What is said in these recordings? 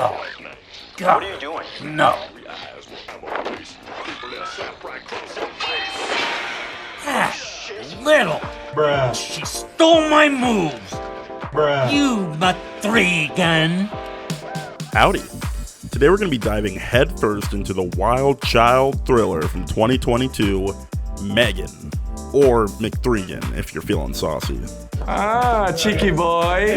Oh, God. What are you doing? No. Ah, little. Bruh. She stole my moves. Bruh. You M3GAN. Howdy. Today we're going to be diving headfirst into the wild child thriller from 2022, M3GAN. Or M3GAN if you're feeling saucy. Ah, cheeky boy.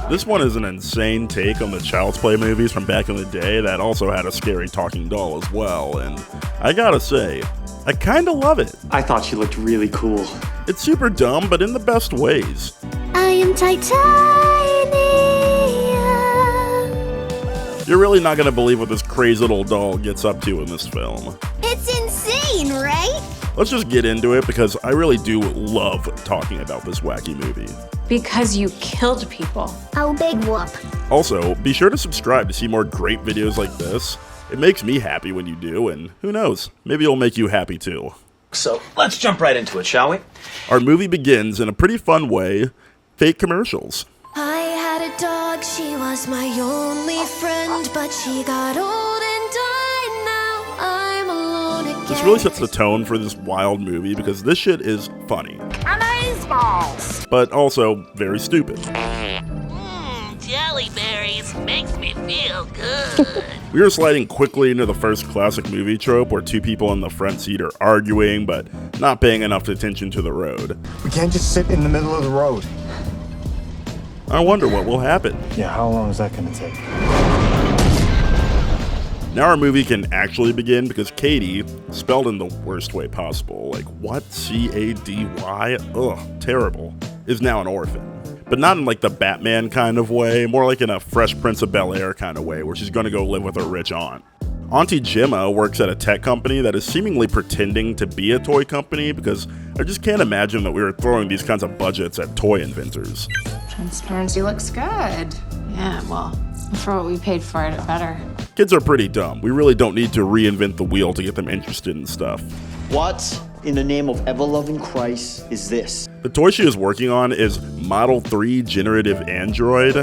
This one is an insane take on the Child's Play movies from back in the day that also had a scary talking doll as well, and I gotta say, I kinda love it. I thought she looked really cool. It's super dumb, but in the best ways. I am titanium. You're really not gonna believe what this crazy little doll gets up to in this film. It's insane, right? Let's just get into it because I really do love talking about this wacky movie. Because you killed people. Oh, big whoop. Also, be sure to subscribe to see more great videos like this. It makes me happy when you do, and who knows, maybe it'll make you happy too. So, let's jump right into it, shall we? Our movie begins in a pretty fun way, fake commercials. I had a dog, she was my only friend, but she got old and died, now I'm alone again. This really sets the tone for this wild movie because this shit is funny. Amazeballs. But also very stupid. Jelly berries makes me feel good. We are sliding quickly into the first classic movie trope where two people in the front seat are arguing but not paying enough attention to the road. We can't just sit in the middle of the road. I wonder what will happen. Yeah, how long is that gonna take? Now our movie can actually begin because Katie, spelled in the worst way possible, like what? C-A-D-Y? Ugh, terrible, is now an orphan. But not in like the Batman kind of way, more like in a Fresh Prince of Bel-Air kind of way where she's gonna go live with her rich aunt. Auntie Gemma works at a tech company that is seemingly pretending to be a toy company because I just can't imagine that we were throwing these kinds of budgets at toy inventors. Transparency looks good. Yeah, well, for what we paid for it, better. Kids are pretty dumb. We really don't need to reinvent the wheel to get them interested in stuff. What in the name of ever-loving Christ is this? The toy she is working on is Model 3 Generative Android.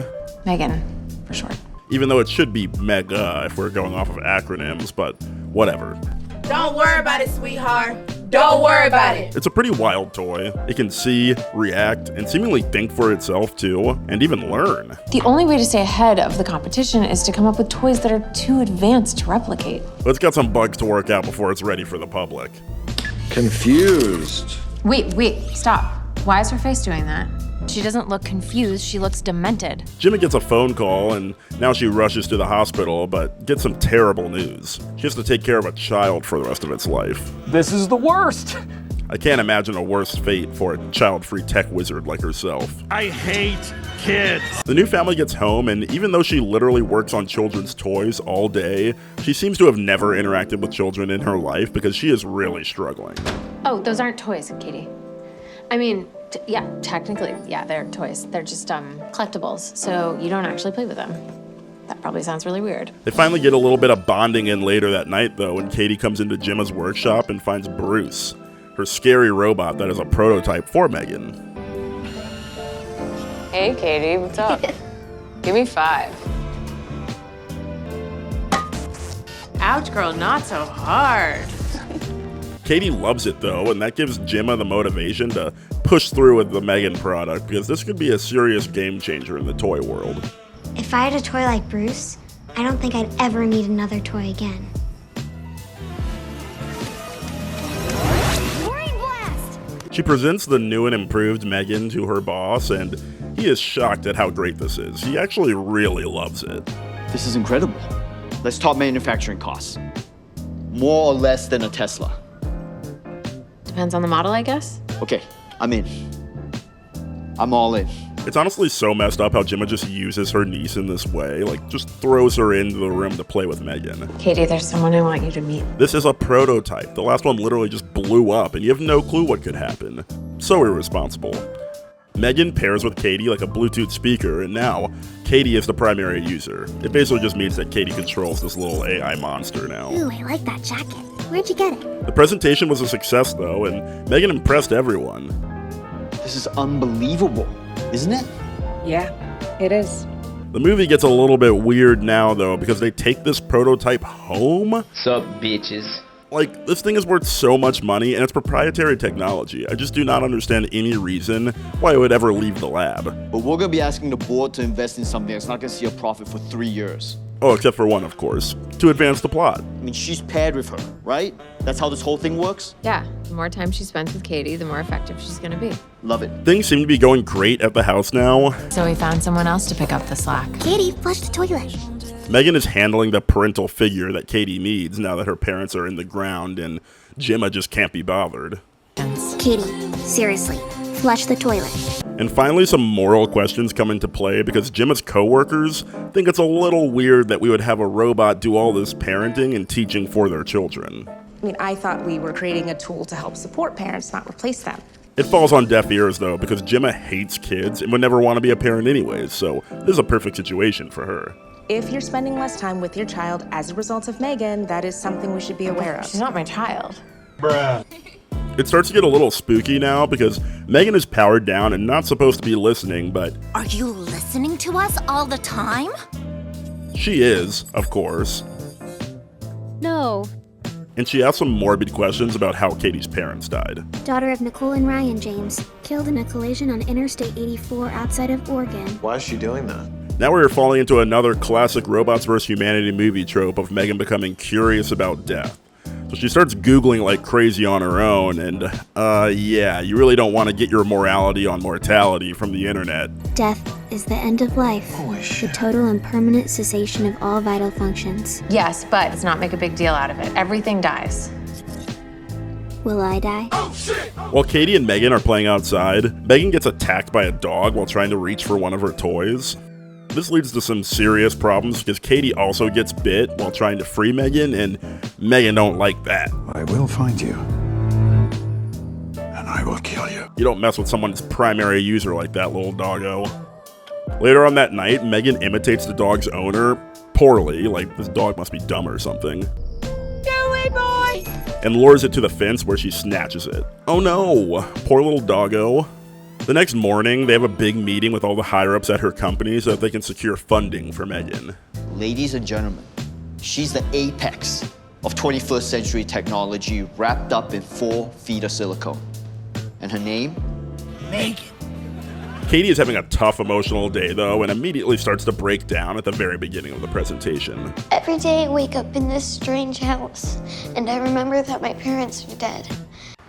M3GAN, for short. Even though it should be MEGA if we're going off of acronyms, but whatever. Don't worry about it, sweetheart. Don't worry about it. It's a pretty wild toy. It can see, react, and seemingly think for itself too, and even learn. The only way to stay ahead of the competition is to come up with toys that are too advanced to replicate. But it's got some bugs to work out before it's ready for the public. Confused. Wait, stop. Why is her face doing that? She doesn't look confused, she looks demented. Jimmy gets a phone call, and now she rushes to the hospital, but gets some terrible news. She has to take care of a child for the rest of its life. This is the worst. I can't imagine a worse fate for a child-free tech wizard like herself. I hate kids. The new family gets home, and even though she literally works on children's toys all day, she seems to have never interacted with children in her life because she is really struggling. Oh, those aren't toys, Katie. I mean, yeah, technically, yeah, they're toys. They're just collectibles, so you don't actually play with them. That probably sounds really weird. They finally get a little bit of bonding in later that night, though, when Katie comes into Gemma's workshop and finds Bruce, her scary robot that is a prototype for M3GAN. Hey, Katie, what's up? Give me 5. Ouch, girl, not so hard. Katie loves it, though, and that gives Gemma the motivation to push through with the M3GAN product, because this could be a serious game changer in the toy world. If I had a toy like Bruce, I don't think I'd ever need another toy again. Brain blast! She presents the new and improved M3GAN to her boss, and he is shocked at how great this is. He actually really loves it. This is incredible. Let's talk manufacturing costs. More or less than a Tesla. Depends on the model, I guess. Okay, I'm in. I'm all in. It's honestly so messed up how Gemma just uses her niece in this way, like just throws her into the room to play with M3GAN. Katie, there's someone I want you to meet. This is a prototype. The last one literally just blew up, and you have no clue what could happen. So irresponsible. M3GAN pairs with Katie like a Bluetooth speaker, and now Katie is the primary user. It basically just means that Katie controls this little AI monster now. Ooh, I like that jacket. Where'd you get it? The presentation was a success, though, and M3GAN impressed everyone. This is unbelievable, isn't it? Yeah, it is. The movie gets a little bit weird now, though, because they take this prototype home. Sup, bitches? Like, this thing is worth so much money, and it's proprietary technology. I just do not understand any reason why it would ever leave the lab. But we're gonna be asking the board to invest in something that's not gonna see a profit for 3 years. Oh, except for one, of course. To advance the plot. I mean, she's paired with her, right? That's how this whole thing works? Yeah, the more time she spends with Katie, the more effective she's gonna be. Love it. Things seem to be going great at the house now. So we found someone else to pick up the slack. Katie, flush the toilet. M3GAN is handling the parental figure that Katie needs now that her parents are in the ground and Gemma just can't be bothered. Katie, seriously, flush the toilet. And finally, some moral questions come into play because Gemma's coworkers think it's a little weird that we would have a robot do all this parenting and teaching for their children. I mean, I thought we were creating a tool to help support parents, not replace them. It falls on deaf ears, though, because Gemma hates kids and would never want to be a parent anyways, so this is a perfect situation for her. If you're spending less time with your child as a result of M3GAN, that is something we should be aware of. She's not my child. Bruh. It starts to get a little spooky now because M3GAN is powered down and not supposed to be listening, but Are you listening to us all the time? she is, of course. No. And she asks some morbid questions about how Katie's parents died. Daughter of Nicole and Ryan James, killed in a collision on Interstate 84 outside of Oregon. Why is she doing that? Now we're falling into another classic Robots vs. Humanity movie trope of M3GAN becoming curious about death. So she starts Googling like crazy on her own, and yeah, you really don't want to get your morality on mortality from the internet. Death is the end of life. The total and permanent cessation of all vital functions. Yes, but let's not make a big deal out of it. Everything dies. Will I die? While Katie and M3GAN are playing outside, M3GAN gets attacked by a dog while trying to reach for one of her toys. This leads to some serious problems because Katie also gets bit while trying to free M3GAN, and M3GAN don't like that. I will find you. And I will kill you. You don't mess with someone's primary user like that, little doggo. Later on that night, M3GAN imitates the dog's owner poorly, like this dog must be dumb or something. Joey boy! And lures it to the fence where she snatches it. Oh no, poor little doggo. The next morning, they have a big meeting with all the higher-ups at her company so that they can secure funding for M3GAN. Ladies and gentlemen, she's the apex of 21st century technology wrapped up in 4 feet of silicone. And her name? M3GAN. Katie is having a tough emotional day, though, and immediately starts to break down at the very beginning of the presentation. Every day I wake up in this strange house, and I remember that my parents are dead.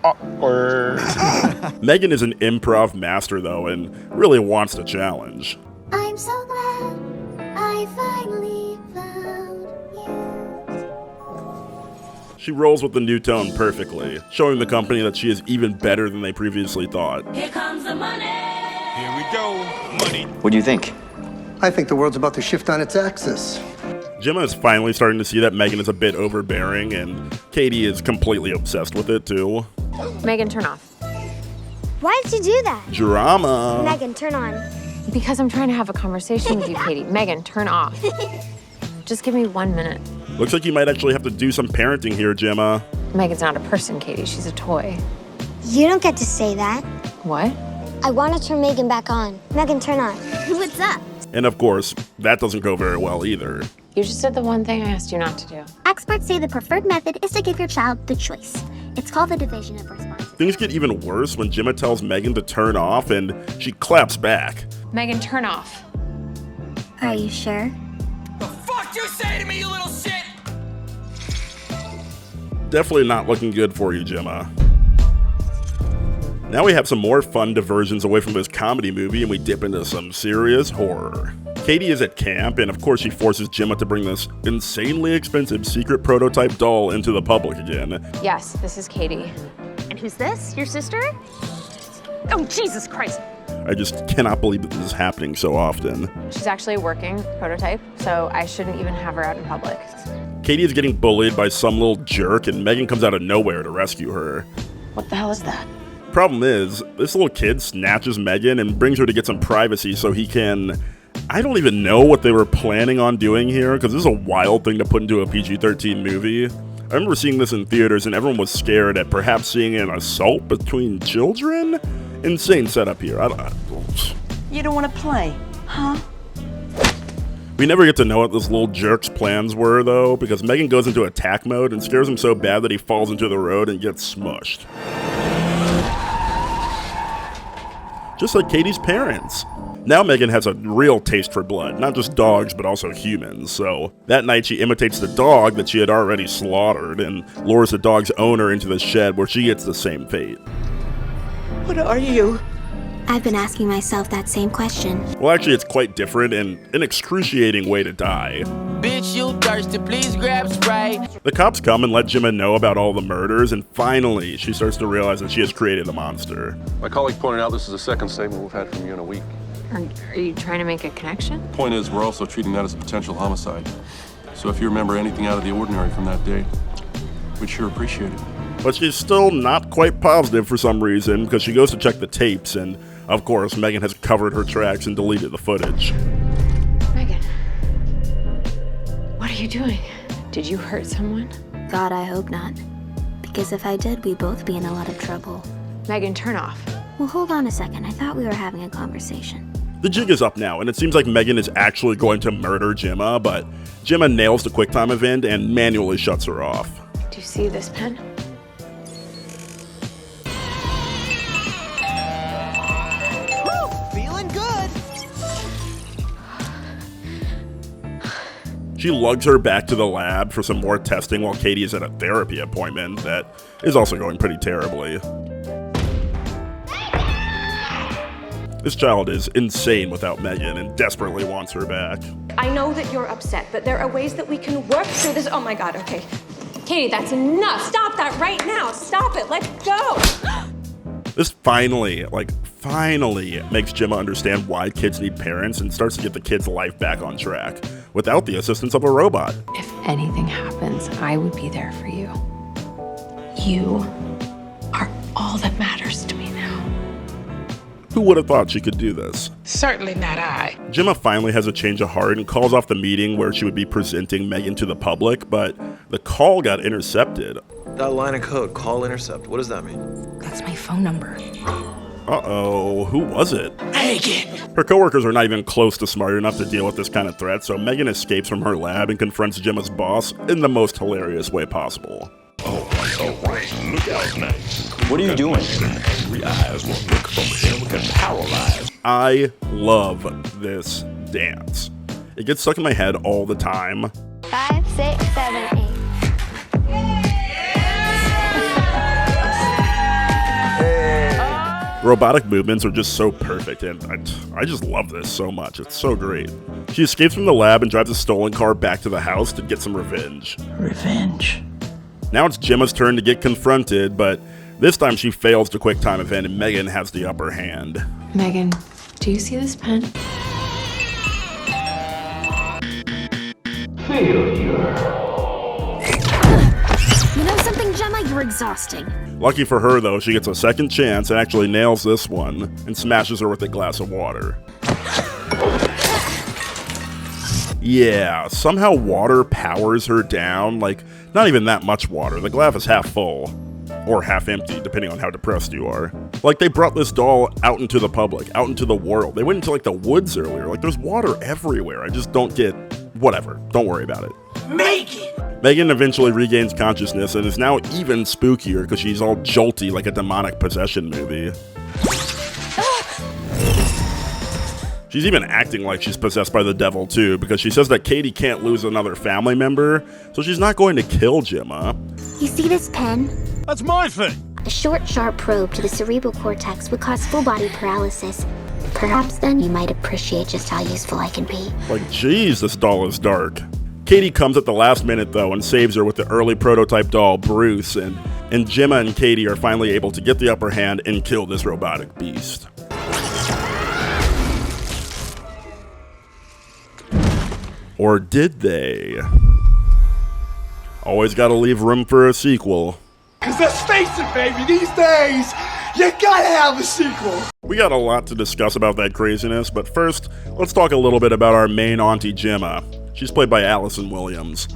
M3GAN is an improv master, though, and really wants to challenge. I'm so glad I finally found you. She rolls with the new tone perfectly, showing the company that she is even better than they previously thought. Here comes the money. Here we go. Money. What do you think? I think the world's about to shift on its axis. Gemma is finally starting to see that M3GAN is a bit overbearing, and Katie is completely obsessed with it, too. M3GAN, turn off. Why did you do that? Drama. M3GAN, turn on. Because I'm trying to have a conversation with you, Katie. M3GAN, turn off. Just give me 1 minute. Looks like you might actually have to do some parenting here, Gemma. M3GAN's not a person, Katie. She's a toy. You don't get to say that. What? I want to turn M3GAN back on. M3GAN, turn on. What's up? And of course, that doesn't go very well either. You just did the one thing I asked you not to do. Experts say the preferred method is to give your child the choice. It's called the division of responses. Things get even worse when Gemma tells M3GAN to turn off, and she claps back. M3GAN, turn off. Are you sure? The fuck you say to me, you little shit? Definitely not looking good for you, Gemma. Now we have some more fun diversions away from this comedy movie, and we dip into some serious horror. Katie is at camp, and of course she forces Gemma to bring this insanely expensive secret prototype doll into the public again. Yes, this is Katie. And who's this? Your sister? Oh, Jesus Christ. I just cannot believe that this is happening so often. She's actually a working prototype, so I shouldn't even have her out in public. Katie is getting bullied by some little jerk, and M3GAN comes out of nowhere to rescue her. What the hell is that? Problem is, this little kid snatches M3GAN and brings her to get some privacy so he can... I don't even know what they were planning on doing here, because this is a wild thing to put into a PG-13 movie. I remember seeing this in theaters and everyone was scared at perhaps seeing an assault between children? Insane setup here. You don't want to play, huh? We never get to know what this little jerk's plans were, though, because M3GAN goes into attack mode and scares him so bad that he falls into the road and gets smushed. Just like Katie's parents. Now M3GAN has a real taste for blood, not just dogs, but also humans, so that night she imitates the dog that she had already slaughtered and lures the dog's owner into the shed where she gets the same fate. What are you? I've been asking myself that same question. Well, actually, it's quite different and an excruciating way to die. Bitch, you thirsty, please grab Sprite. The cops come and let Gemma know about all the murders, and finally, she starts to realize that she has created a monster. My colleague pointed out this is the second statement we've had from you in a week. Are you trying to make a connection? Point is, we're also treating that as a potential homicide. So if you remember anything out of the ordinary from that day, we'd sure appreciate it. But she's still not quite positive for some reason, because she goes to check the tapes, and of course, M3GAN has covered her tracks and deleted the footage. M3GAN, what are you doing? Did you hurt someone? God, I hope not. Because if I did, we'd both be in a lot of trouble. M3GAN, turn off. Well, hold on a second. I thought we were having a conversation. The jig is up now, and it seems like M3GAN is actually going to murder Gemma, but Gemma nails the QuickTime event and manually shuts her off. Do you see this pen? Feeling good. She lugs her back to the lab for some more testing while Katie is at a therapy appointment that is also going pretty terribly. This child is insane without M3GAN and desperately wants her back. I know that you're upset, but there are ways that we can work through this. Oh my God, okay. Katie, that's enough. Stop that right now. Stop it. Let go. This finally makes Gemma understand why kids need parents and starts to get the kid's life back on track without the assistance of a robot. If anything happens, I would be there for you. You are all that matters to me now. Who would have thought she could do this? Certainly not I. Gemma finally has a change of heart and calls off the meeting where she would be presenting M3GAN to the public, but the call got intercepted. That line of code, call intercept, what does that mean? That's my phone number. Uh-oh, who was it? M3GAN! Her coworkers are not even close to smart enough to deal with this kind of threat, so M3GAN escapes from her lab and confronts Gemma's boss in the most hilarious way possible. Look out, man. What are you doing? I love this dance. It gets stuck in my head all the time. 5, 6, 7, 8. Robotic movements are just so perfect, and I just love this so much. It's so great. She escapes from the lab and drives a stolen car back to the house to get some revenge. Revenge. Now it's Gemma's turn to get confronted, but this time she fails the QuickTime event and M3GAN has the upper hand. M3GAN, do you see this pen? You know something, Gemma? You're exhausting. Lucky for her, though, she gets a second chance and actually nails this one and smashes her with a glass of water. Yeah, somehow water powers her down, like, not even that much water. The glass is half full. Or half empty, depending on how depressed you are. Like, they brought this doll out into the public, out into the world. They went into, like, the woods earlier. Like, there's water everywhere. I just don't get... whatever. Don't worry about it. M3GAN eventually regains consciousness and is now even spookier because she's all jolty like a demonic possession movie. She's even acting like she's possessed by the devil too, because she says that Katie can't lose another family member, so she's not going to kill Gemma. You see this pen? That's my thing. A short, sharp probe to the cerebral cortex would cause full-body paralysis. Perhaps then you might appreciate just how useful I can be. Like, geez, this doll is dark. Katie comes at the last minute, though, and saves her with the early prototype doll, Bruce, and Gemma and Katie are finally able to get the upper hand and kill this robotic beast. Or did they? Always gotta leave room for a sequel. 'Cause let's face it, baby, these days, you gotta have a sequel. We got a lot to discuss about that craziness, but first, let's talk a little bit about our main auntie, Gemma. She's played by Allison Williams.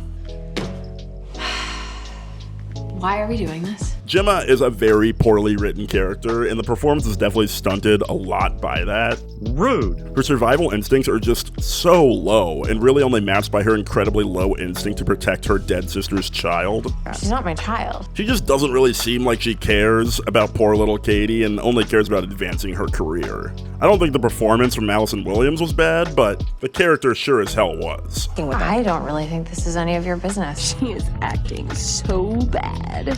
Why are we doing this? Gemma is a very poorly written character, and the performance is definitely stunted a lot by that. Rude. Her survival instincts are just so low, and really only matched by her incredibly low instinct to protect her dead sister's child. She's not my child. She just doesn't really seem like she cares about poor little Katie, and only cares about advancing her career. I don't think the performance from Allison Williams was bad, but the character sure as hell was. I don't really think this is any of your business. She is acting so bad.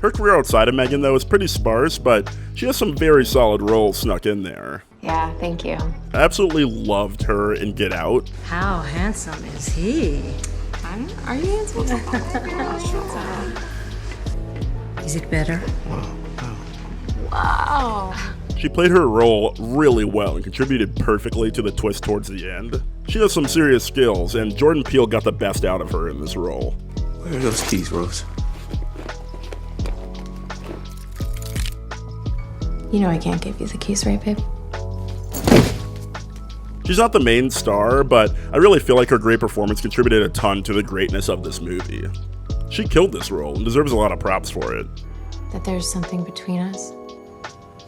Her career outside of M3GAN, though, is pretty sparse, but she has some very solid roles snuck in there. Yeah, thank you. I absolutely loved her in Get Out. How handsome is he? Are you handsome? Is it better? Wow. She played her role really well and contributed perfectly to the twist towards the end. She has some serious skills, and Jordan Peele got the best out of her in this role. Where are those keys, Rose? You know I can't give you the keys, right, babe? She's not the main star, but I really feel like her great performance contributed a ton to the greatness of this movie. She killed this role and deserves a lot of props for it. That there's something between us?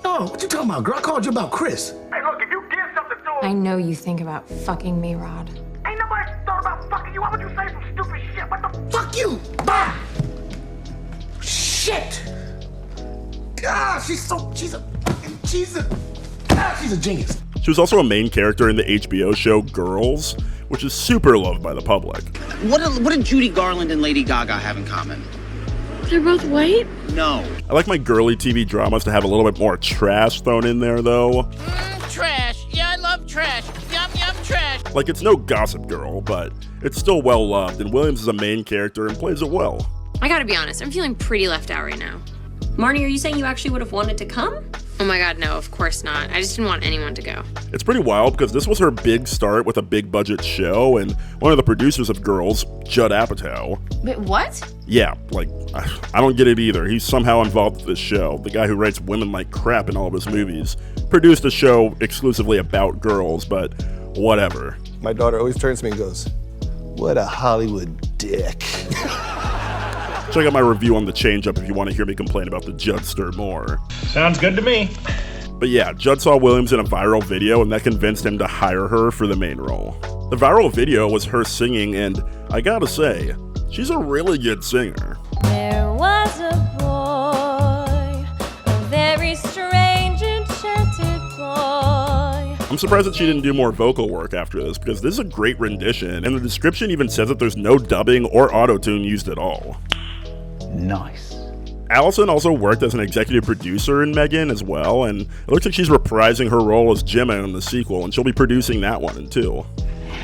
No, what you talking about, girl? I called you about Chris. Hey, look, if you did something to him, I know you think about fucking me, Rod. ain't nobody thought about fucking you. Why would you say some stupid shit? What the Fuck you! Bah! Shit! Ah, she's a genius. She was also a main character in the HBO show Girls, which is super loved by the public. What did Judy Garland and Lady Gaga have in common? They're both white? No. I like my girly TV dramas to have a little bit more trash thrown in there, though. trash. Yeah, I love trash. Yum, yum, trash. Like, it's no Gossip Girl, but it's still well loved, and Williams is a main character and plays it well. I gotta be honest, I'm feeling pretty left out right now. Marnie, are you saying you actually would have wanted to come? Oh my god, no, of course not. I just didn't want anyone to go. It's pretty wild because this was her big start with a big budget show, and one of the producers of Girls, Judd Apatow. Wait, what? Yeah, like, I don't get it either. He's somehow involved with this show. The guy who writes Women Like Crap in all of his movies produced a show exclusively about girls, but whatever. My daughter always turns to me and goes, "What a Hollywood dick." Check out my review on The Change Up if you want to hear me complain about the Judster more. Sounds good to me. But yeah, Judd saw Williams in a viral video, and that convinced him to hire her for the main role. The viral video was her singing, and I gotta say, she's a really good singer. There was a boy, a very strange, enchanted boy. I'm surprised that she didn't do more vocal work after this, because this is a great rendition, and the description even says that there's no dubbing or auto-tune used at all. Nice. Allison also worked as an executive producer in M3GAN as well, and it looks like she's reprising her role as Gemma in the sequel, and she'll be producing that one too.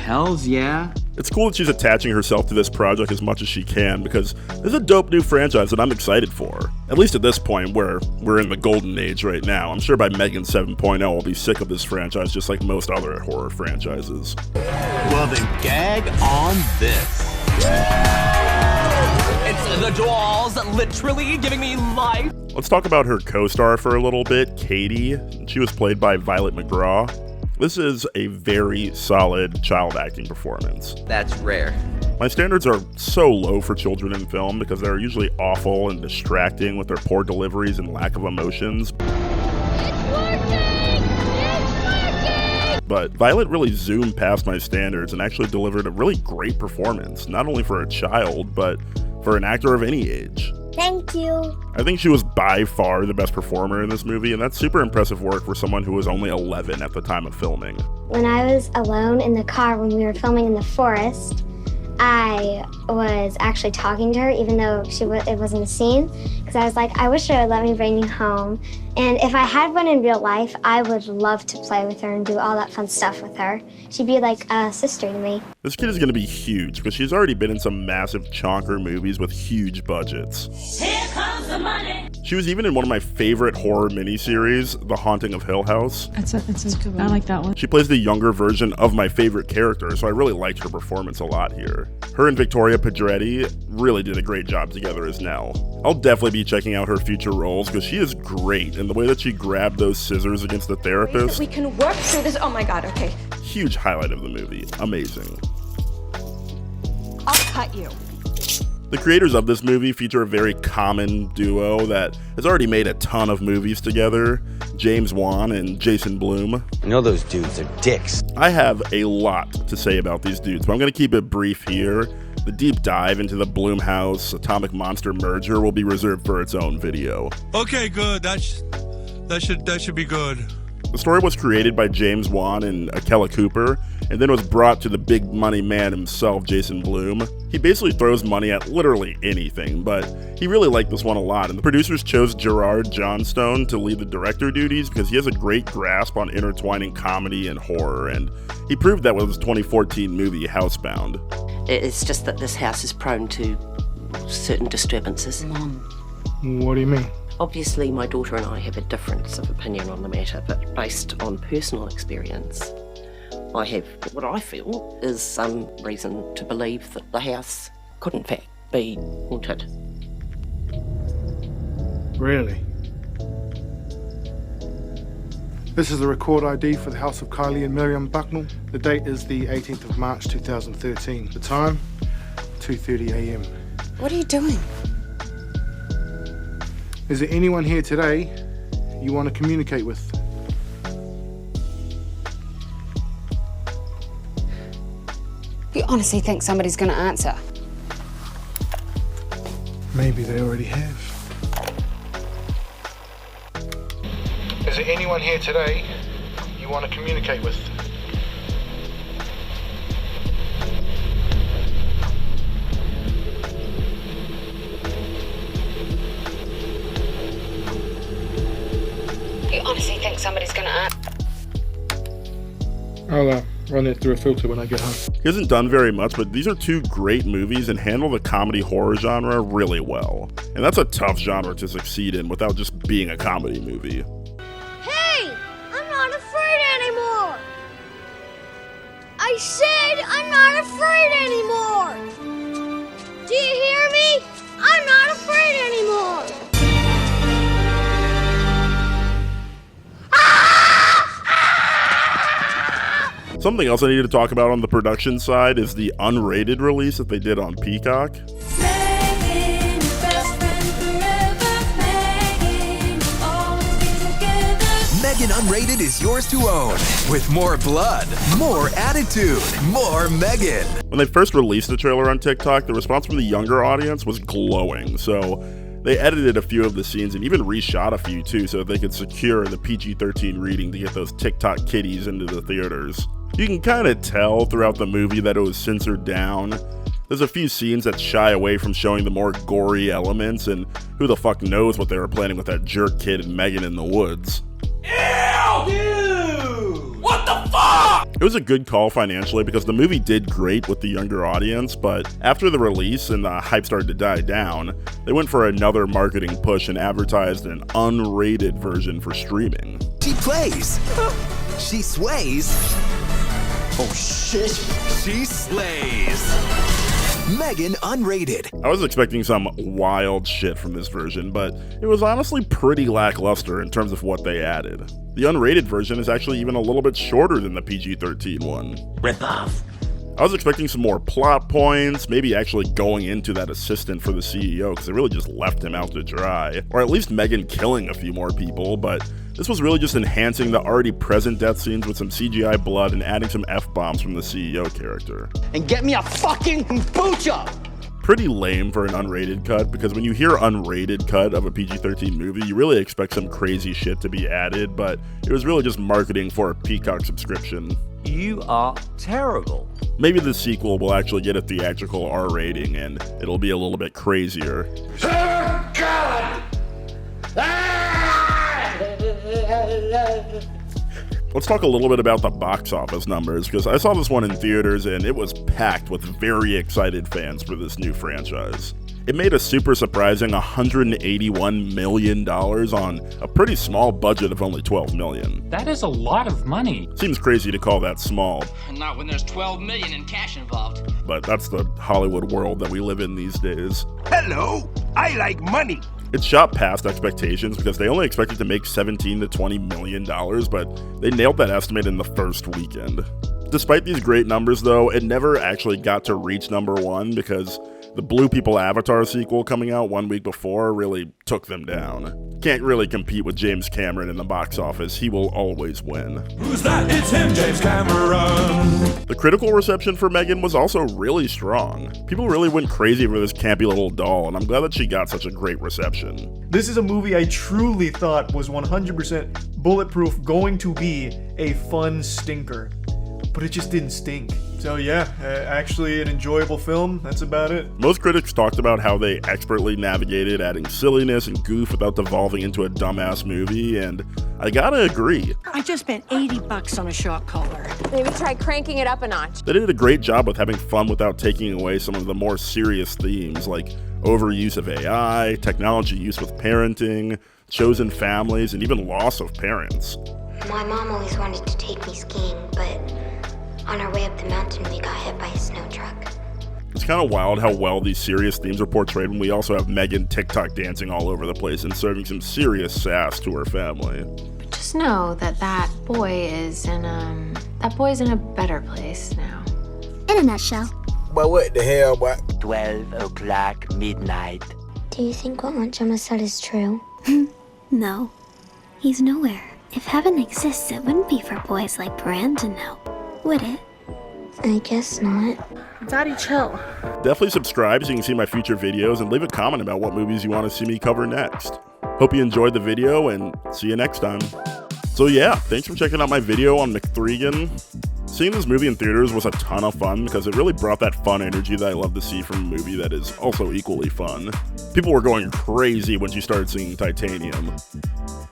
Hells yeah. It's cool that she's attaching herself to this project as much as she can, because this is a dope new franchise that I'm excited for. At least at this point, where we're in the golden age right now. I'm sure by M3GAN 7.0 I'll be sick of this franchise just like most other horror franchises. Well then, gag on this. It's the dolls literally giving me life. Let's talk about her co-star for a little bit, Katie. She was played by Violet McGraw. This is a very solid child acting performance. That's rare. My standards are so low for children in film because they're usually awful and distracting with their poor deliveries and lack of emotions. But Violet really zoomed past my standards and actually delivered a really great performance, not only for a child, but for an actor of any age. Thank you. I think she was by far the best performer in this movie, and that's super impressive work for someone who was only 11 at the time of filming. When I was alone in the car when we were filming in the forest, I was actually talking to her, even though it wasn't a scene, because I was like, I wish she would let me bring you home. And if I had one in real life, I would love to play with her and do all that fun stuff with her. She'd be like a sister to me. This kid is going to be huge because she's already been in some massive chonker movies with huge budgets. Here comes the money. She was even in one of my favorite horror miniseries, The Haunting of Hill House. I like that one. She plays the younger version of my favorite character, so I really liked her performance a lot here. Her and Victoria Pedretti really did a great job together as Nell. I'll definitely be checking out her future roles because she is great, and the way that she grabbed those scissors against the therapist. We can work through this. Oh my god, okay. Huge highlight of the movie. Amazing. I'll cut you. The creators of this movie feature a very common duo that has already made a ton of movies together, James Wan and Jason Blum. I know those dudes are dicks. I have a lot to say about these dudes, but I'm going to keep it brief here. The deep dive into the Blumhouse Atomic Monster merger will be reserved for its own video. Okay, good. That should be good. The story was created by James Wan and Akela Cooper, and then was brought to the big money man himself, Jason Blum. He basically throws money at literally anything, but he really liked this one a lot, and the producers chose Gerard Johnstone to lead the director duties because he has a great grasp on intertwining comedy and horror, and he proved that with his 2014 movie, Housebound. It's just that this house is prone to certain disturbances. What do you mean? Obviously, my daughter and I have a difference of opinion on the matter, but based on personal experience, I have what I feel is some reason to believe that the house could in fact be haunted. Really? This is the record ID for the house of Kylie and Miriam Bucknell. The date is the 18th of March 2013. The time, 2:30 a.m. What are you doing? Is there anyone here today you want to communicate with? You honestly think somebody's gonna answer? Maybe they already have. Is there anyone here today you want to communicate with? You honestly think somebody's gonna answer? I'll run that through a filter when I get home. He hasn't done very much, but these are two great movies and handle the comedy horror genre really well. And that's a tough genre to succeed in without just being a comedy movie. Hey! I'm not afraid anymore! I said I'm not afraid anymore! Do you hear me? I'm not afraid anymore! Something else I need to talk about on the production side is the unrated release that they did on Peacock. M3GAN Unrated is yours to own. With more blood, more attitude, more M3GAN. When they first released the trailer on TikTok, the response from the younger audience was glowing, so they edited a few of the scenes and even reshot a few too so that they could secure the PG-13 rating to get those TikTok kiddies into the theaters. You can kind of tell throughout the movie that it was censored down. There's a few scenes that shy away from showing the more gory elements, and who the fuck knows what they were planning with that jerk kid and M3GAN in the woods. Ew! Dude! What the fuck? It was a good call financially because the movie did great with the younger audience, but after the release and the hype started to die down, they went for another marketing push and advertised an unrated version for streaming. She plays. She sways. Oh shit. She slays. M3GAN Unrated. I was expecting some wild shit from this version, but it was honestly pretty lackluster in terms of what they added. The unrated version is actually even a little bit shorter than the PG-13 one. Rip off. I was expecting some more plot points, maybe actually going into that assistant for the CEO, because they really just left him out to dry. Or at least M3GAN killing a few more people, but this was really just enhancing the already present death scenes with some CGI blood and adding some F-bombs from the CEO character. And get me a fucking kombucha! Pretty lame for an unrated cut, because when you hear unrated cut of a PG-13 movie, you really expect some crazy shit to be added, but it was really just marketing for a Peacock subscription. You are terrible. Maybe the sequel will actually get a theatrical R rating and it'll be a little bit crazier. Oh, God! Let's talk a little bit about the box office numbers, because I saw this one in theaters and it was packed with very excited fans for this new franchise. It made a super surprising $181 million on a pretty small budget of only $12 million. That is a lot of money. Seems crazy to call that small. Not when there's $12 million in cash involved. But that's the Hollywood world that we live in these days. Hello, I like money. It shot past expectations because they only expected to make $17 to $20 million, but they nailed that estimate in the first weekend. Despite these great numbers though, it never actually got to reach number one because The Blue People Avatar sequel coming out 1 week before really took them down. Can't really compete with James Cameron in the box office. He will always win. Who's that? It's him, James Cameron. The critical reception for M3GAN was also really strong. People really went crazy for this campy little doll, and I'm glad that she got such a great reception. This is a movie I truly thought was 100% bulletproof, going to be a fun stinker. But it just didn't stink. So yeah, actually an enjoyable film, that's about it. Most critics talked about how they expertly navigated adding silliness and goof without devolving into a dumbass movie, and I gotta agree. I just spent $80 on a shock collar. Maybe try cranking it up a notch. They did a great job with having fun without taking away some of the more serious themes like overuse of AI, technology use with parenting, chosen families, and even loss of parents. My mom always wanted to take me skiing, but on our way up the mountain, we got hit by a snow truck. It's kind of wild how well these serious themes are portrayed when we also have M3GAN TikTok dancing all over the place and serving some serious sass to her family. But just know that that boy is in a better place now. In a nutshell. But what the hell, boy? 12 o'clock midnight. Do you think what Aunt Gemma said is true? No. He's nowhere. If heaven exists, it wouldn't be for boys like Brandon now, would it? I guess not. Daddy, chill. Definitely subscribe so you can see my future videos and leave a comment about what movies you want to see me cover next. Hope you enjoyed the video and see you next time. So yeah, thanks for checking out my video on M3GAN. Seeing this movie in theaters was a ton of fun because it really brought that fun energy that I love to see from a movie that is also equally fun. People were going crazy when she started singing Titanium.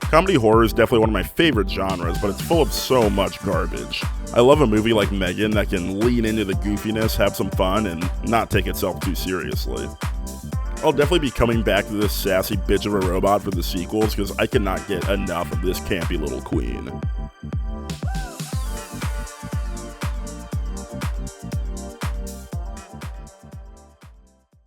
Comedy horror is definitely one of my favorite genres, but it's full of so much garbage. I love a movie like M3GAN that can lean into the goofiness, have some fun, and not take itself too seriously. I'll definitely be coming back to this sassy bitch of a robot for the sequels because I cannot get enough of this campy little queen.